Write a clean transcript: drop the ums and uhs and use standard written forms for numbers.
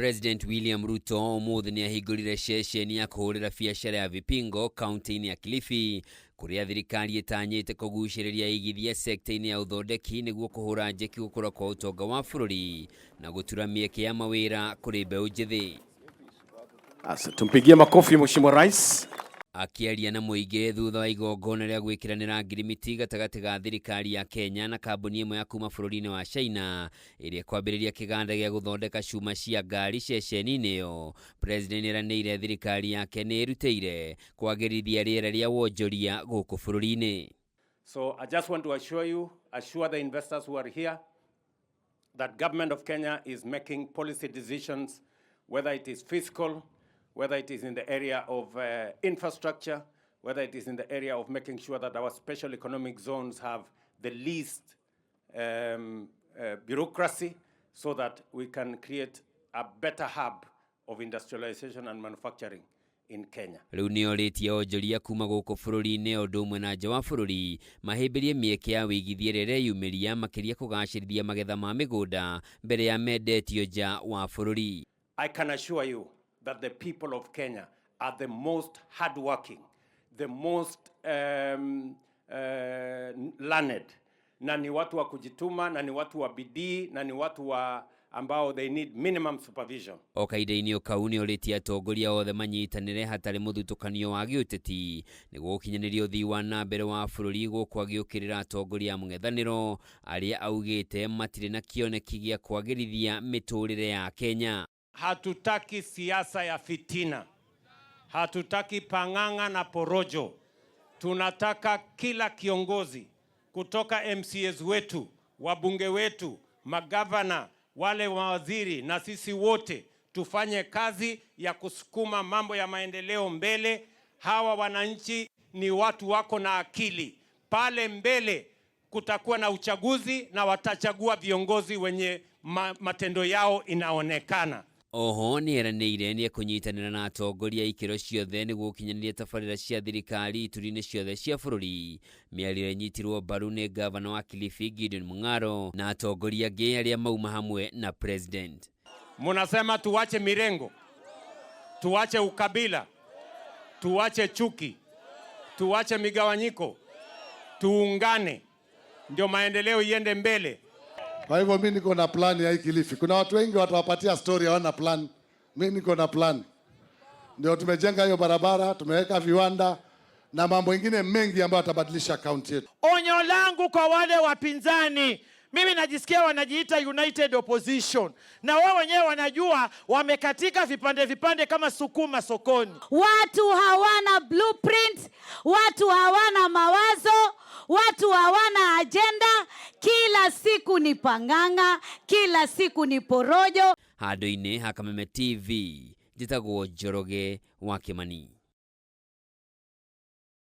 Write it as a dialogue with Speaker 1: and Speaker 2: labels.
Speaker 1: President William Ruto umuthi ni ahingurire ceceni ya kuhurira biacara ya vipingo kaunti-ini ya Kilifi kuria thirikari itanyite kuguciriria igithia sekta-ini ya uthondeki niguo kuhura njeki gukura kwa utonga wa bururi na gutura mieke ya mawira kuri mbeu njithi.
Speaker 2: Asa tumpigie makofi Mheshimiwa Rais.
Speaker 1: Akiaria na muingi thutha wa igongona ria gwikiranira ngirimiti gatagati ga thirikari ya Kenya na kambuni imwe ya kuma bururi-ini wa China iria kwambiriria kiganda gia guthondeka cuma cia ngari ceceni-ini iyo, President eranire thirikari yake ni irutire kwagirithia riera ria wonjoria guku bururi-ini.
Speaker 3: So I just want to assure the investors who are here that government of Kenya is making policy decisions, whether it is fiscal, whether it is in the area of infrastructure, whether it is in the area of making sure that our special economic zones have the least bureaucracy, so that we can create a better hub of industrialization and manufacturing in Kenya.
Speaker 1: Riu ni oritie onjoria kuma guku bururi-ini undu umwe na nja wa bururi mahimbirie mieke ya wigithia riria yumiria makiria kugacirithia magetha ma migunda mbere ya mendetio nja wa bururi.
Speaker 3: I can assure you that the people of Kenya are the most hardworking, the most learned, na ni watu wa kujituma, na ni watu wa bidii, na ni watu wa ambao they need minimum supervision.
Speaker 1: Okaide-ini ukau ni oritie atongoria othe manyitanire hatari muthutukanio wa giuteti niguo gukinyaniria uthii wa na mbere wa bururi guku agiukirira atongoria mung'ethaniro aria augite matire na kioneki gia kwagirithia miturire ya Kenya.
Speaker 3: Hatutaki siasa ya fitina, hatutaki pang'ang'a na porojo. Tunataka kila kiongozi kutoka MCAs wetu, wabunge wetu, magavana, wale mawaziri na sisi wote tufanye kazi ya kusukuma mambo ya maendeleo mbele. Hawa wananchi ni watu wako na akili. Pale mbele kutakuwa na uchaguzi na watachagua viongozi wenye matendo yao inaonekana.
Speaker 1: Oho ni eranĩire ni kunyitanira na atongoria ikiro ciothe niguo gukinyaniria tabarĩra cia thirikari ituri-ini ciothe cia bururi. Mĩario inyitirwo mbaru ni gavana wa Kilifi Gideon Mung'aro na atongoria angĩ aria mauma hamwe na president.
Speaker 3: Munasema tuwache mirengo, tuwache ukabila, tuwache chuki, tuwache migawanyiko, tuungane ndio maendeleo iende mbele.
Speaker 4: Kwa hivyo mimi niko na plan ya Kilifi. Kuna watu wengi watawapatia story hawana plan. Mimi niko na plan. Ndio tumejenga hiyo barabara, tumeweka viwanda na mambo mengine mengi ambayo yatabadilisha kaunti yetu.
Speaker 5: Onyo langu kwa wale wapinzani, mimi najisikia wanajiita United Opposition. Na wao wenyewe wanajua wamekatika vipande kama sukuma sokoni.
Speaker 6: Watu hawana blueprint, watu hawana mawazo, watu hawana agenda. Kila siku ni pang'ang'a, kila siku ni porojo.
Speaker 1: Handũ-inĩ ha Kameme TV, njĩtagwo Njoroge wa Kimani.